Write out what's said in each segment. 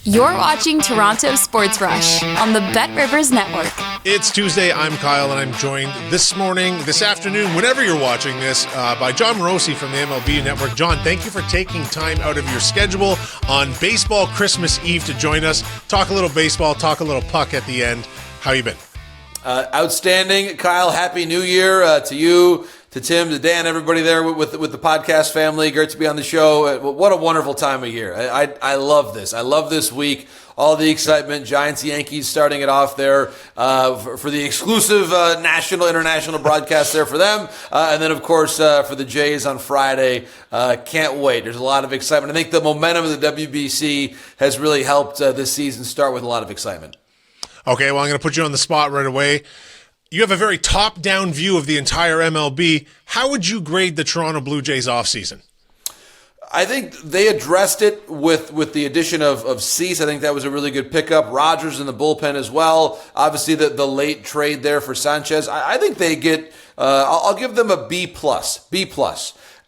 You're watching Toronto Sports Rush on the Bet Rivers Network. It's Tuesday. I'm Kyle, and I'm joined this afternoon, whenever you're watching this, by Jon Morosi from the MLB Network. Jon, thank you for taking time out of your schedule on baseball Christmas Eve to join us. Talk a little baseball, talk a little puck at the end. How you been? Outstanding, Kyle. Happy New Year to you, to Tim, to Dan, everybody there with the podcast family. Great to be on the show. What a wonderful time of year. I love this. I love this week. All the excitement. Giants, Yankees starting it off there for the exclusive international broadcast there for them. And then, of course, for the Jays on Friday. Can't wait. There's a lot of excitement. I think the momentum of the WBC has really helped this season start with a lot of excitement. Okay, well, I'm going to put you on the spot right away. You have a very top-down view of the entire MLB. How would you grade the Toronto Blue Jays offseason? I think they addressed it with the addition of Cease. I think that was a really good pickup. Rogers in the bullpen as well. Obviously, the late trade there for Sanchez. I think they get. I'll give them a B+.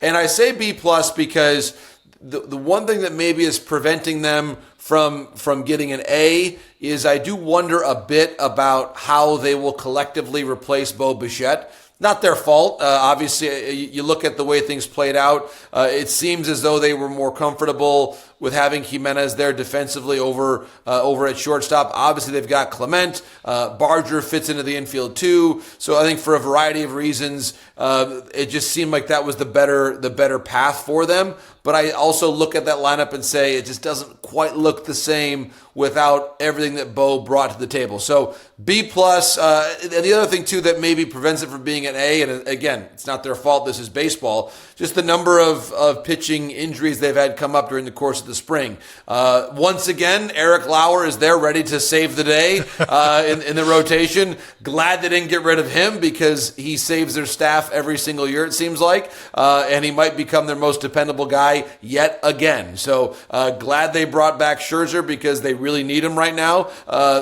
And I say B+ because the one thing that maybe is preventing them from getting an A is I do wonder a bit about how they will collectively replace Bo Bichette. Not their fault. Obviously, you look at the way things played out. It seems as though they were more comfortable with having Jimenez there defensively over at shortstop. Obviously, they've got Clement. Barger fits into the infield too. So I think for a variety of reasons, it just seemed like that was the better path for them. But I also look at that lineup and say it just doesn't quite look the same without everything that Bo brought to the table. So B+. And the other thing too that maybe prevents it from being an A, and again, it's not their fault. This is baseball. Just the number of pitching injuries they've had come up during the course of the spring. Once again, Eric Lauer is there ready to save the day in the rotation. Glad they didn't get rid of him because he saves their staff every single year, it seems like. And he might become their most dependable guy yet again. So glad they brought back Scherzer because they really need him right now.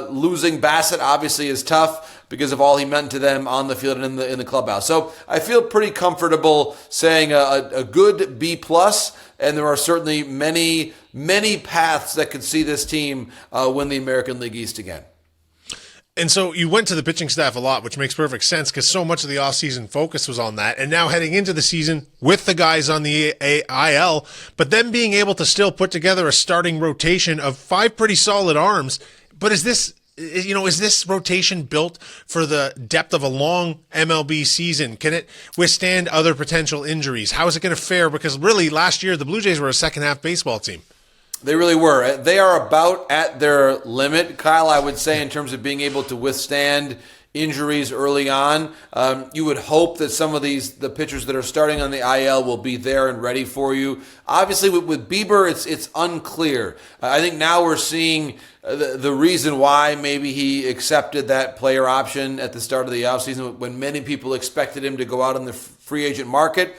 Losing Bassett obviously is tough because of all he meant to them on the field and in the clubhouse. So I feel pretty comfortable saying a good B+, and there are certainly many, many paths that could see this team win the American League East again. And so you went to the pitching staff a lot, which makes perfect sense because so much of the offseason focus was on that. And now heading into the season with the guys on the IL, but then being able to still put together a starting rotation of 5 pretty solid arms. But is this rotation built for the depth of a long MLB season? Can it withstand other potential injuries? How is it going to fare? Because really last year the Blue Jays were a second-half baseball team. They really were. They are about at their limit, Kyle, I would say, in terms of being able to withstand injuries early on. You would hope that some of the pitchers that are starting on the IL will be there and ready for you. Obviously, with Bieber, it's unclear. I think now we're seeing the reason why maybe he accepted that player option at the start of the offseason when many people expected him to go out on the free agent market.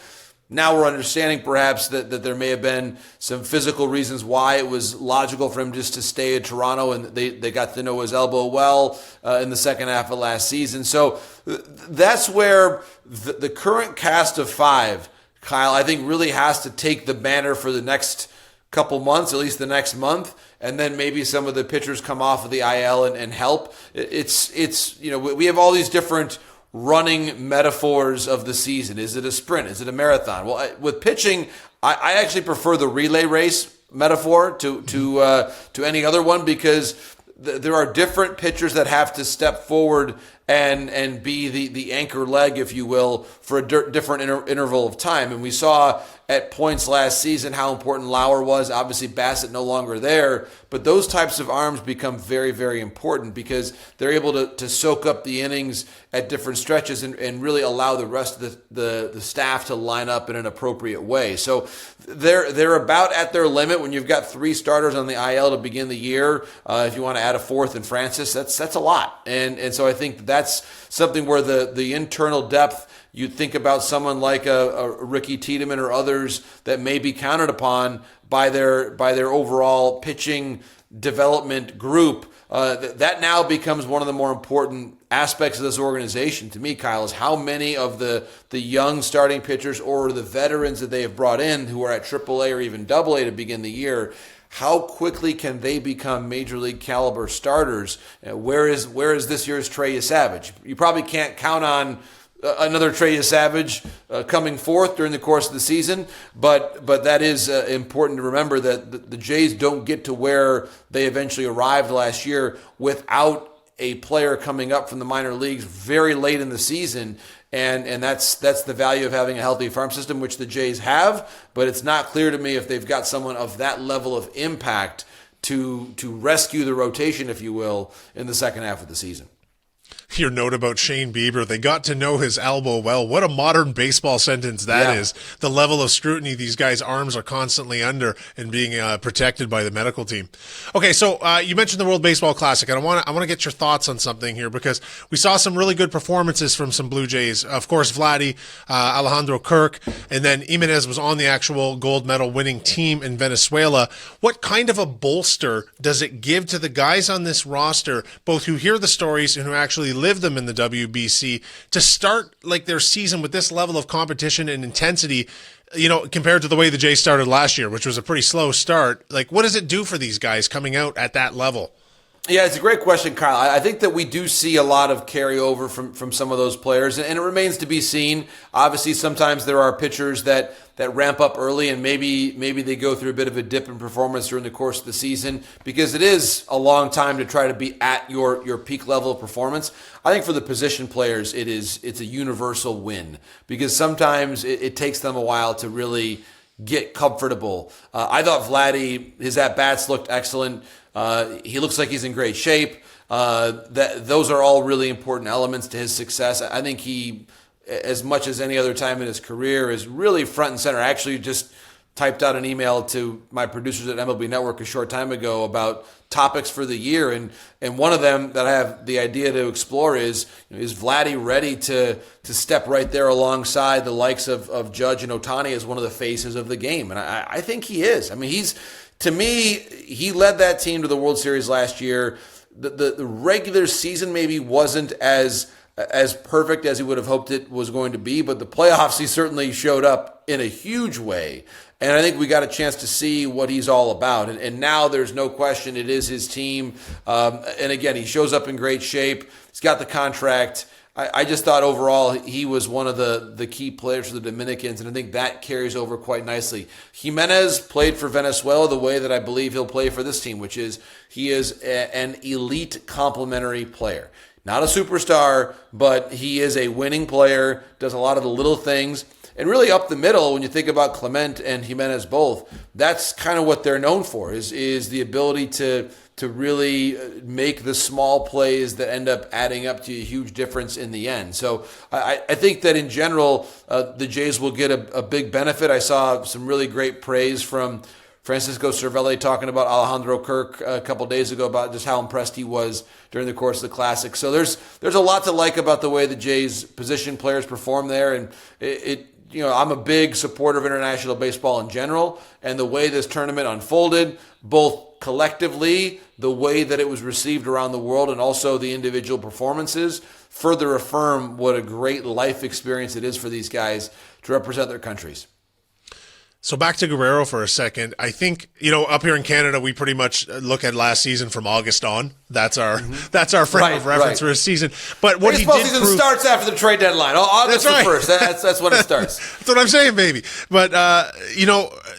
Now we're understanding perhaps that there may have been some physical reasons why it was logical for him just to stay in Toronto, and they got to know his elbow well in the second half of last season. So that's where the current cast of 5, Kyle, I think really has to take the banner for the next couple months, at least the next month, and then maybe some of the pitchers come off of the IL and help. We have all these different running metaphors of the season. Is it a sprint? Is it a marathon? Well, with pitching, I actually prefer the relay race metaphor to any other one because there are different pitchers that have to step forward and be the anchor leg, if you will, for a different interval of time. And we saw at points last season how important Lauer was. Obviously, Bassett no longer there. But those types of arms become very, very important because they're able to soak up the innings at different stretches and really allow the rest of the staff to line up in an appropriate way. So they're about at their limit when you've got 3 starters on the IL to begin the year. If you want to add a 4th in Francis, that's a lot. And so I think that's something where the internal depth, you'd think about someone like a Ricky Tiedemann or others that may be counted upon by their overall pitching development group. That now becomes one of the more important aspects of this organization to me, Kyle, is how many of the young starting pitchers or the veterans that they have brought in who are at AAA or even AA to begin the year, how quickly can they become major league caliber starters? Where is this year's Trey Savage? You probably can't count on another Trey Savage coming forth during the course of the season, but that is important to remember that the Jays don't get to where they eventually arrived last year without a player coming up from the minor leagues very late in the season. And that's the value of having a healthy farm system, which the Jays have, but it's not clear to me if they've got someone of that level of impact to rescue the rotation, if you will, in the second half of the season. Your note about Shane Bieber, they got to know his elbow well. What a modern baseball sentence that is. The level of scrutiny these guys' arms are constantly under and being protected by the medical team. Okay, so you mentioned the World Baseball Classic, and I want to get your thoughts on something here because we saw some really good performances from some Blue Jays. Of course, Vladdy, Alejandro Kirk, and then Jimenez was on the actual gold medal winning team in Venezuela. What kind of a bolster does it give to the guys on this roster, both who hear the stories and who actually live them in the WBC, to start like their season with this level of competition and intensity, compared to the way the Jays started last year, which was a pretty slow start? Like, what does it do for these guys coming out at that level? Yeah, it's a great question, Kyle. I think that we do see a lot of carryover from some of those players, and it remains to be seen. Obviously, sometimes there are pitchers that ramp up early, and maybe they go through a bit of a dip in performance during the course of the season, because it is a long time to try to be at your peak level of performance. I think for the position players, it's a universal win, because sometimes it takes them a while to really get comfortable. I thought Vladdy, his at-bats looked excellent. He looks like he's in great shape. Those are all really important elements to his success. I think he, as much as any other time in his career, is really front and center. I actually just typed out an email to my producers at MLB Network a short time ago about topics for the year, and one of them that I have the idea to explore is Vladdy ready to step right there alongside the likes of Judge and Ohtani as one of the faces of the game? And I think he is. I mean, to me, he led that team to the World Series last year. The regular season maybe wasn't as perfect as he would have hoped it was going to be, but the playoffs, he certainly showed up in a huge way. And I think we got a chance to see what he's all about. And now there's no question it is his team. And again, he shows up in great shape. He's got the contract. I just thought overall he was one of the key players for the Dominicans, and I think that carries over quite nicely. Jimenez played for Venezuela the way that I believe he'll play for this team, which is he is an elite complementary player. Not a superstar, but he is a winning player, does a lot of the little things. And really up the middle, when you think about Clement and Jimenez both, that's kind of what they're known for, is the ability to really make the small plays that end up adding up to a huge difference in the end. So I think that in general, the Jays will get a big benefit. I saw some really great praise from Francisco Cervelli talking about Alejandro Kirk a couple days ago about just how impressed he was during the course of the Classic. So there's a lot to like about the way the Jays position players perform there, and I'm a big supporter of international baseball in general, and the way this tournament unfolded, both collectively, the way that it was received around the world, and also the individual performances, further affirm what a great life experience it is for these guys to represent their countries. So back to Guerrero for a second. I think, up here in Canada, we pretty much look at last season from August on. That's our frame of reference for a season. But what baseball season starts after the trade deadline. August the 1st. That's when it starts. That's what I'm saying, baby. But,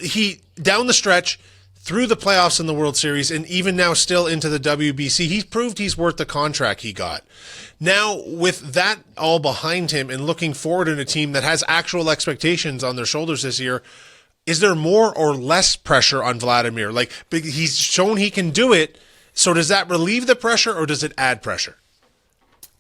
he, down the stretch, through the playoffs in the World Series, and even now still into the WBC, he's proved he's worth the contract he got. Now, with that all behind him and looking forward in a team that has actual expectations on their shoulders this year, is there more or less pressure on Vladimir? Like, he's shown he can do it, so does that relieve the pressure or does it add pressure?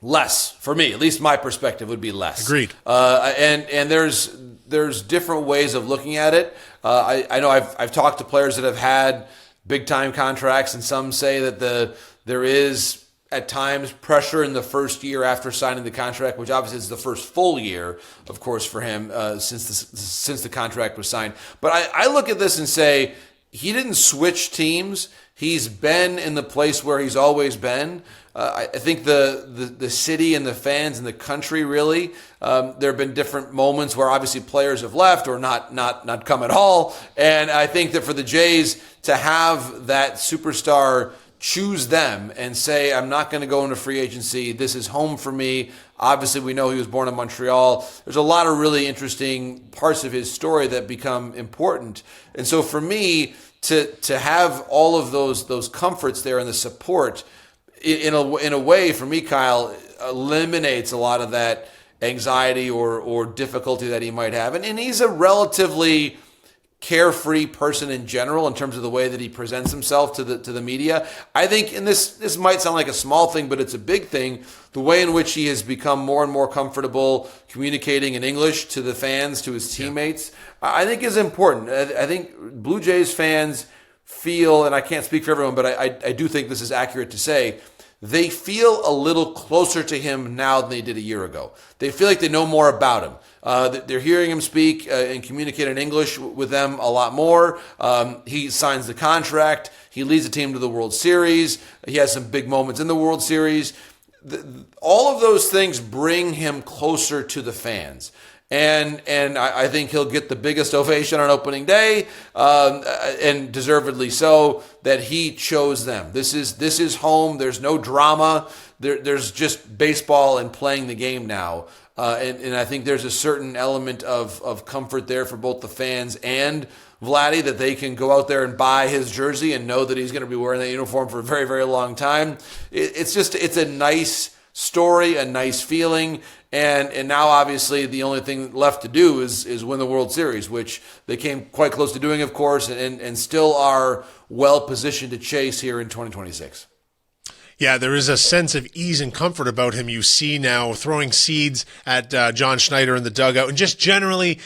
Less, for me. At least my perspective would be less. Agreed. And there's different ways of looking at it. I know I've talked to players that have had big time contracts, and some say that there is at times pressure in the first year after signing the contract, which obviously is the first full year, of course, for him since the contract was signed. But I look at this and say he didn't switch teams. He's been in the place where he's always been. I think the city and the fans and the country really. There have been different moments where obviously players have left or not come at all. And I think that for the Jays to have that superstar choose them and say, I'm not going to go into free agency. This is home for me. Obviously, we know he was born in Montreal. There's a lot of really interesting parts of his story that become important. And so for me, to have all of those comforts there and the support, in a way, for me, Kyle, eliminates a lot of that anxiety or difficulty that he might have. And he's a relatively carefree person in general in terms of the way that he presents himself to the media. I think, and this might sound like a small thing, but it's a big thing, the way in which he has become more and more comfortable communicating in English to the fans, to his teammates, I think is important. I think Blue Jays fans feel, and I can't speak for everyone, but I do think this is accurate to say, they feel a little closer to him now than they did a year ago. They feel like they know more about him. They're hearing him speak and communicate in English with them a lot more. He signs the contract. He leads the team to the World Series. He has some big moments in the World Series. All of those things bring him closer to the fans. And I think he'll get the biggest ovation on opening day, and deservedly so, that he chose them. This is home. There's no drama. There's just baseball and playing the game now. And I think there's a certain element of comfort there for both the fans and Vladdy, that they can go out there and buy his jersey and know that he's going to be wearing that uniform for a very, very long time. It's a nice story, a nice feeling. And now, obviously, the only thing left to do is win the World Series, which they came quite close to doing, of course, and still are well positioned to chase here in 2026. Yeah, there is a sense of ease and comfort about him. You see now throwing seeds at John Schneider in the dugout, and just generally,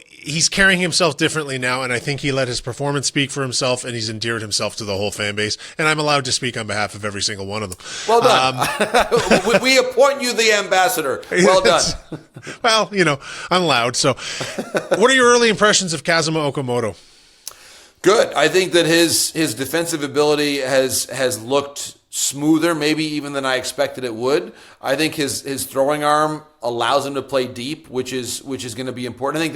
he's carrying himself differently now, and I think he let his performance speak for himself, and he's endeared himself to the whole fan base, and I'm allowed to speak on behalf of every single one of them. Well done. We appoint you the ambassador. Well done. Well, I'm allowed. So what are your early impressions of Kazuma Okamoto? Good. I think that his defensive ability has looked smoother, maybe even than I expected it would. I think his throwing arm allows him to play deep, which is going to be important. I think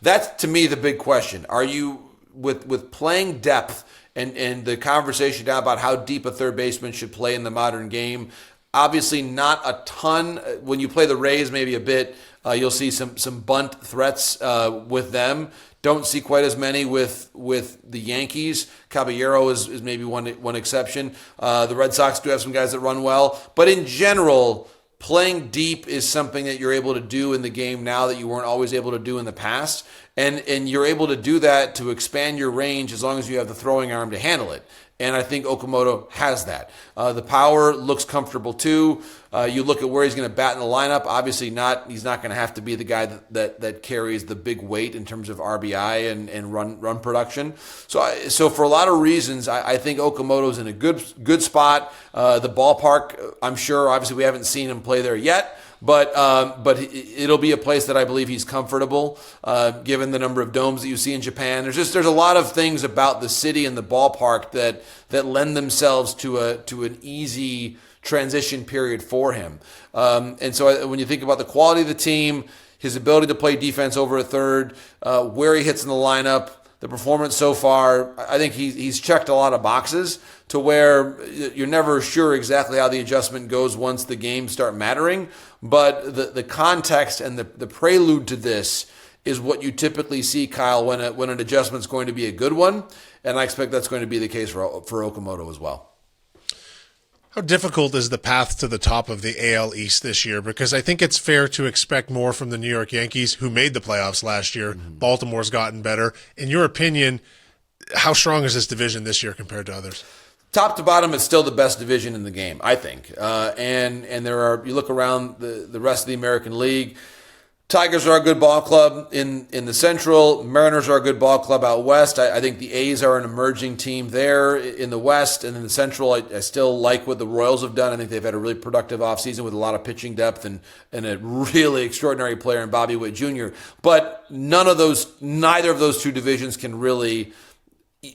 that's to me the big question. Are you with playing depth and the conversation now about how deep a third baseman should play in the modern game? Obviously, not a ton. When you play the Rays, maybe a bit. You'll see some bunt threats with them. Don't see quite as many with the Yankees. Caballero is maybe one exception. The Red Sox do have some guys that run well. But in general, playing deep is something that you're able to do in the game now that you weren't always able to do in the past. And you're able to do that to expand your range as long as you have the throwing arm to handle it. And I think Okamoto has that. The power looks comfortable too. You look at where he's going to bat in the lineup. Obviously, he's not going to have to be the guy that carries the big weight in terms of RBI and run production. So for a lot of reasons, I think Okamoto's in a good spot. The ballpark, I'm sure. Obviously, we haven't seen him play there yet. But it'll be a place that I believe he's comfortable, given the number of domes that you see in Japan. There's a lot of things about the city and the ballpark that lend themselves to an easy transition period for him. And so when you think about the quality of the team, his ability to play defense over a third, where he hits in the lineup, the performance so far, I think he's checked a lot of boxes to where you're never sure exactly how the adjustment goes once the games start mattering. But the context and the prelude to this is what you typically see, Kyle, when an adjustment's going to be a good one. And I expect that's going to be the case for Okamoto as well. How difficult is the path to the top of the AL East this year? Because I think it's fair to expect more from the New York Yankees, who made the playoffs last year. Mm-hmm. Baltimore's gotten better. In your opinion, how strong is this division this year compared to others? Top to bottom, it's still the best division in the game, I think. And there are, you look around the rest of the American League, Tigers are a good ball club in the Central. Mariners are a good ball club out West. I think the A's are an emerging team there in the West. And in the Central, I still like what the Royals have done. I think they've had a really productive offseason with a lot of pitching depth and a really extraordinary player in Bobby Witt Jr. But neither of those two divisions can really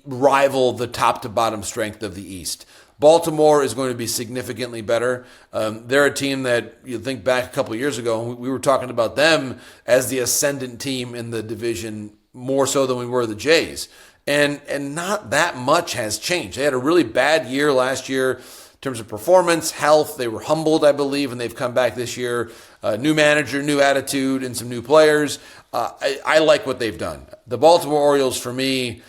rival the top to bottom strength of the East. Baltimore is going to be significantly better. They're a team that you think back a couple of years ago, we were talking about them as the ascendant team in the division more so than we were the Jays. And not that much has changed. They had a really bad year last year in terms of performance, health. They were humbled, I believe, and they've come back this year. New manager, new attitude, and some new players. I like what they've done. The Baltimore Orioles, for me,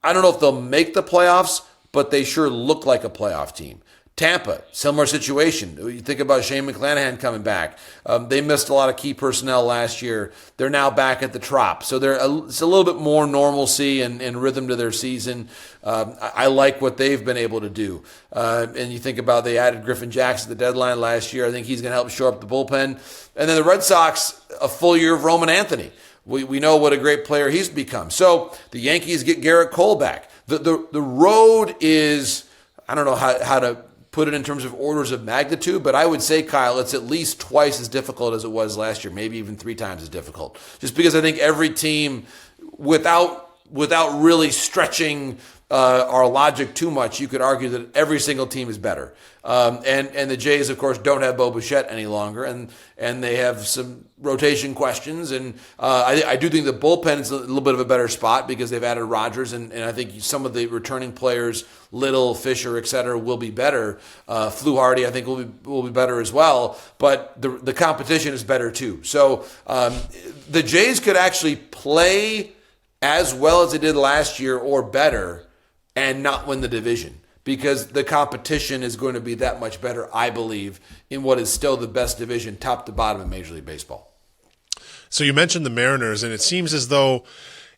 I don't know if they'll make the playoffs, but they sure look like a playoff team. Tampa, similar situation. You think about Shane McClanahan coming back. They missed a lot of key personnel last year. They're now back at the Trop. So it's a little bit more normalcy and rhythm to their season. I like what they've been able to do. And you think about they added Griffin Jackson at the deadline last year. I think he's going to help shore up the bullpen. And then the Red Sox, a full year of Roman Anthony. We know what a great player he's become. So the Yankees get Garrett Cole back. The road is, I don't know how to put it in terms of orders of magnitude, but I would say, Kyle, it's at least twice as difficult as it was last year, maybe even 3 times as difficult. Just because I think every team, without really stretching our logic too much, you could argue that every single team is better. And the Jays, of course, don't have Bo Bichette any longer, and they have some rotation questions. And I do think the bullpen is a little bit of a better spot because they've added Rodgers, and I think some of the returning players, Little, Fisher, et cetera, will be better. Fluharty, I think, will be better as well. But the competition is better too. So the Jays could actually play as well as they did last year or better and not win the division, because the competition is going to be that much better, I believe, in what is still the best division, top to bottom in Major League Baseball. So you mentioned the Mariners, and it seems as though,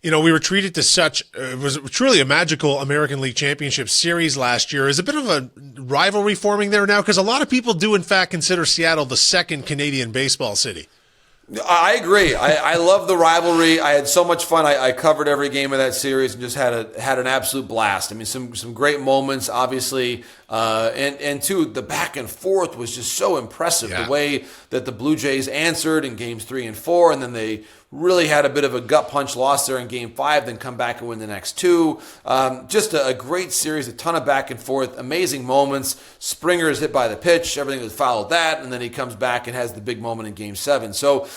we were treated to it was truly a magical American League Championship Series last year. Is a bit of a rivalry forming there now? Because a lot of people do, in fact, consider Seattle the second Canadian baseball city. I agree. I love the rivalry. I had so much fun. I covered every game of that series and just had an absolute blast. I mean, some great moments, obviously, and too, the back and forth was just so impressive. Yeah. The way that the Blue Jays answered in games 3 and 4, and then they really had a bit of a gut punch loss there in game 5, then come back and win the next 2. Just a great series, a ton of back and forth, amazing moments. Springer is hit by the pitch, everything that followed that, and then he comes back and has the big moment in game 7. So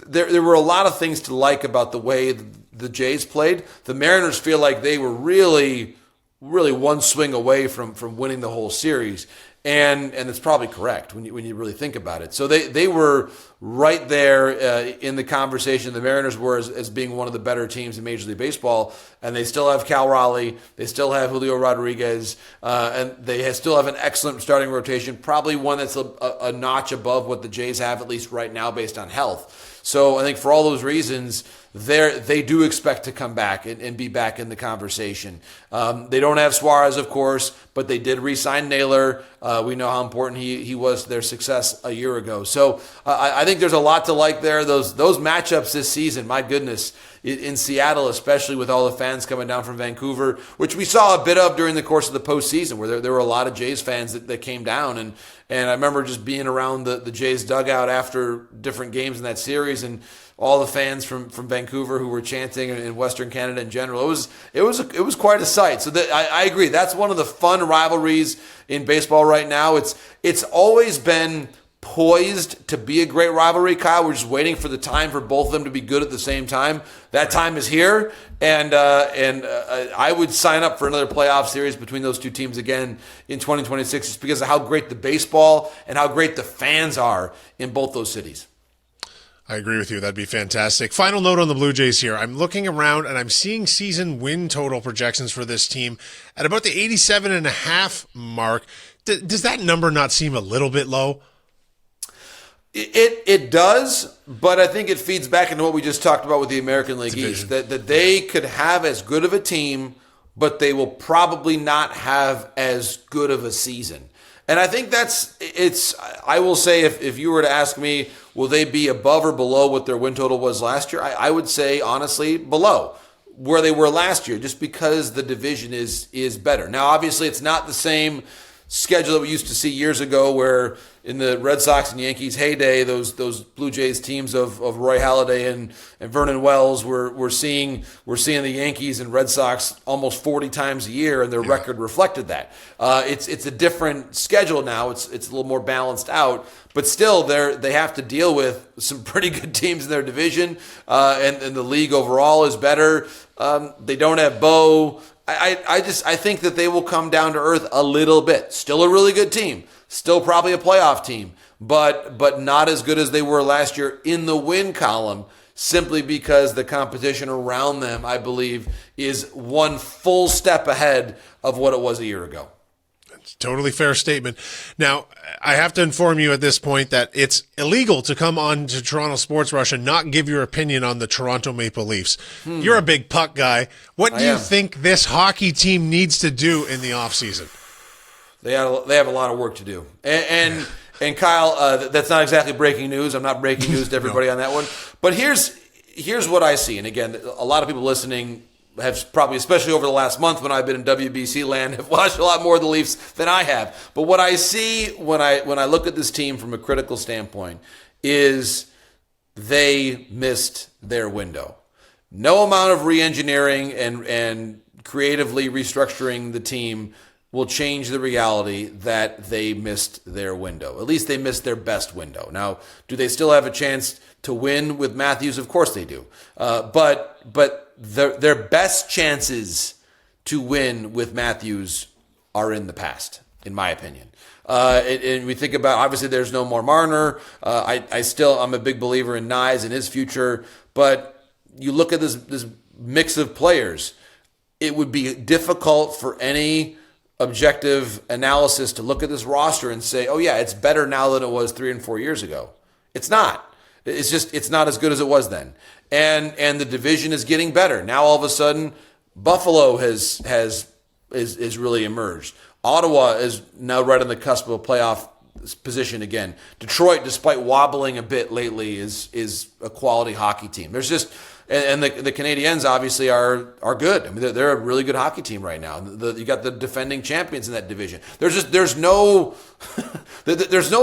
there were a lot of things to like about the way the Jays played. The Mariners feel like they were really one swing away from winning the whole series. And it's probably correct when you really think about it. So they were right there in the conversation. The Mariners were as being one of the better teams in Major League Baseball, and they still have Cal Raleigh, they still have Julio Rodriguez, and they still have an excellent starting rotation, probably one that's a notch above what the Jays have, at least right now, based on health. So I think for all those reasons, they do expect to come back and be back in the conversation. They don't have Suarez, of course, but they did re-sign Naylor. We know how important he was to their success a year ago. So I think there's a lot to like there. Those matchups this season, my goodness, in Seattle, especially with all the fans coming down from Vancouver, which we saw a bit of during the course of the postseason, where there were a lot of Jays fans that came down. And I remember just being around the Jays dugout after different games in that series, and all the fans from Vancouver who were chanting, in Western Canada in general. It was quite a sight. So I agree. That's one of the fun rivalries in baseball right now. It's always been poised to be a great rivalry, Kyle. We're just waiting for the time for both of them to be good at the same time. That time is here, and I would sign up for another playoff series between those two teams again in 2026, just because of how great the baseball and how great the fans are in both those cities. I agree with you. That'd be fantastic. Final note on the Blue Jays here. I'm looking around and I'm seeing season win total projections for this team at about the 87.5 mark. Does that number not seem a little bit low? It does, but I think it feeds back into what we just talked about with the American League East, that they could have as good of a team, but they will probably not have as good of a season. And I think I will say, if you were to ask me, will they be above or below what their win total was last year? I would say, honestly, below where they were last year, just because the division is better. Now, obviously, it's not the same schedule that we used to see years ago, where in the Red Sox and Yankees heyday, those Blue Jays teams of Roy Halladay and Vernon Wells, we're seeing the Yankees and Red Sox almost 40 times a year, and their record reflected that. It's a different schedule now. It's a little more balanced out, but still they have to deal with some pretty good teams in their division, and the league overall is better. They don't have Bo. I think that they will come down to earth a little bit. Still a really good team. Still probably a playoff team, but not as good as they were last year in the win column, simply because the competition around them, I believe, is one full step ahead of what it was a year ago. Totally fair statement. Now, I have to inform you at this point that it's illegal to come on to Toronto Sports Rush and not give your opinion on the Toronto Maple Leafs. You're a big puck guy. What do you think this hockey team needs to do in the offseason? They have a lot of work to do. And Kyle, that's not exactly breaking news. I'm not breaking news to everybody on that one. But here's what I see. And again, a lot of people listening have probably, especially over the last month when I've been in WBC land, have watched a lot more of the Leafs than I have. But what I see when I look at this team from a critical standpoint is they missed their window. No amount of re-engineering and creatively restructuring the team will change the reality that they missed their window. At least they missed their best window. Now, do they still have a chance to win with Matthews? Of course they do. But their best chances to win with Matthews are in the past, in my opinion. And we think about, obviously there's no more Marner. I'm a big believer in Nyes and his future. But you look at this mix of players, it would be difficult for any objective analysis to look at this roster and say, oh yeah, it's better now than it was 3 and 4 years ago. It's not. It's not as good as it was then. And the division is getting better. Now all of a sudden, Buffalo has really emerged. Ottawa is now right on the cusp of a playoff position again. Detroit, despite wobbling a bit lately, is a quality hockey team. There's just and the Canadiens obviously are good. I mean, they're a really good hockey team right now. You got the defending champions in that division. There's no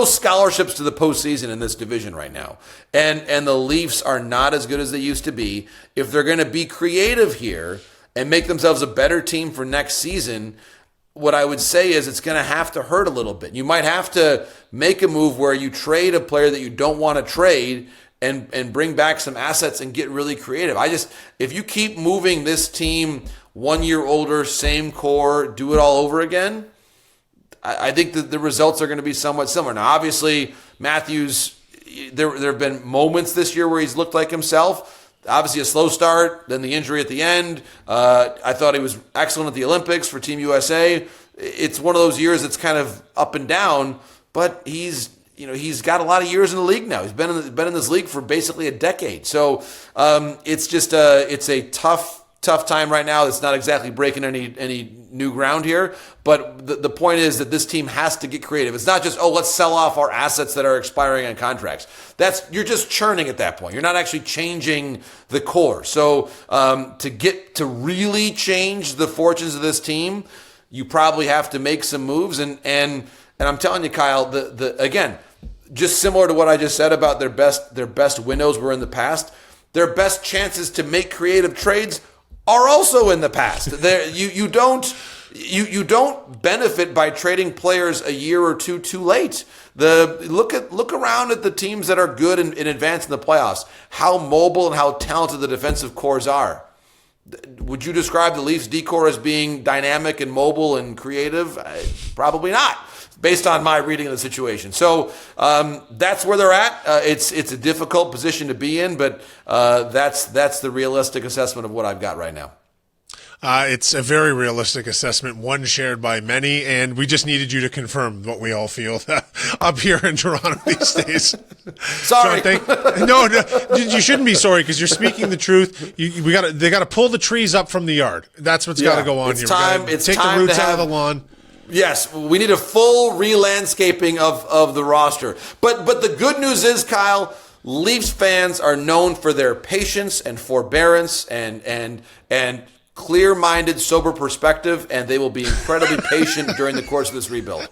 scholarships to the postseason in this division right now. And the Leafs are not as good as they used to be. If they're going to be creative here and make themselves a better team for next season, what I would say is it's going to have to hurt a little bit. You might have to make a move where you trade a player that you don't want to trade and bring back some assets and get really creative. If you keep moving this team 1 year older, same core, do it all over again, I think that the results are going to be somewhat similar. Now, obviously, Matthews, there have been moments this year where he's looked like himself. Obviously, a slow start, then the injury at the end. I thought he was excellent at the Olympics for Team USA. It's one of those years that's kind of up and down, but he's got a lot of years in the league now. He's been in this league for basically a decade. So it's just it's a tough time right now. It's not exactly breaking any new ground here. But the point is that this team has to get creative. It's not just, let's sell off our assets that are expiring on contracts. You're just churning at that point. You're not actually changing the core. So to really change the fortunes of this team, you probably have to make some moves. And I'm telling you, Kyle, again, just similar to what I just said about their best windows were in the past, their best chances to make creative trades are also in the past. You don't benefit by trading players a year or two too late. Look around at the teams that are good in advance in the playoffs. How mobile and how talented the defensive cores are. Would you describe the Leafs D-core as being dynamic and mobile and creative? Probably not, based on my reading of the situation. So that's where they're at. It's a difficult position to be in, but that's the realistic assessment of what I've got right now. It's a very realistic assessment, one shared by many, and we just needed you to confirm what we all feel up here in Toronto these days. Sorry. No, you shouldn't be sorry because you're speaking the truth. They got to pull the trees up from the yard. That's what's got to go on here. It's take time the roots to out of the lawn. Yes, we need a full re-landscaping of the roster. But the good news is, Kyle, Leafs fans are known for their patience and forbearance and clear-minded, sober perspective, and they will be incredibly patient during the course of this rebuild.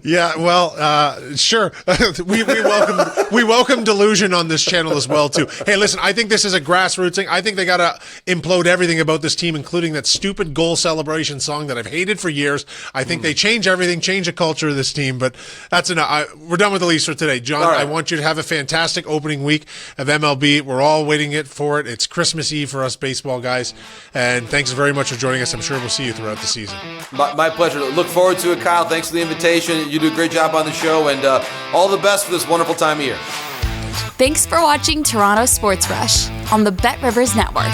Yeah, well, sure. we welcome delusion on this channel as well too. Hey, listen, I think this is a grassroots thing. I think they got to implode everything about this team, including that stupid goal celebration song that I've hated for years. I think they change everything, change the culture of this team. But that's enough. We're done with the Leafs for today, John. Right. I want you to have a fantastic opening week of MLB. We're all waiting for it. It's Christmas Eve for us baseball guys, and thanks very much for joining us. I'm sure we'll see you throughout the season. My pleasure. Look forward to it, Kyle. Thanks for the invitation. You do a great job on the show, and all the best for this wonderful time of year. Thanks for watching Toronto Sports Rush on the Bet Rivers Network.